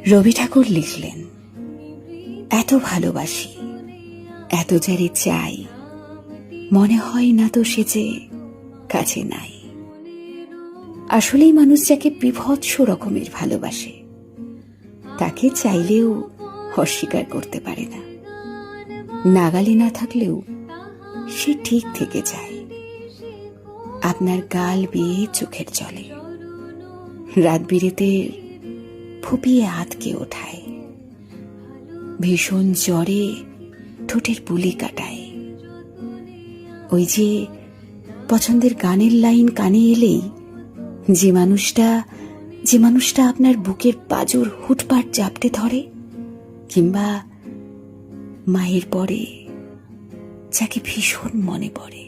রবি ঠাকুর লিখলেন, এত ভালোবাসি, এত যারে চাই, মনে হয় না তো সে যে কাছে নাই। আসলেই মানুষ যাকে বিভৎস রকমের ভালোবাসে তাকে চাইলেও অস্বীকার করতে পারে না। নাগালে না থাকলেও সে ঠিক থেকে যায়। আপনার গাল বেয়ে চোখের জলে, রাত বিরেতে ফুপিয়ে আতকে ওঠায়, ভীষণ জ্বরে ঠোঁটের বুলি কাটায়। ওই যে পছন্দের গানের লাইন কানে এলেই যে মানুষটা আপনার বুকের পাঁজর হুটপাট চাপটে ধরে, কিংবা মায়ের পরে যাকে ভীষণ মনে পড়ে,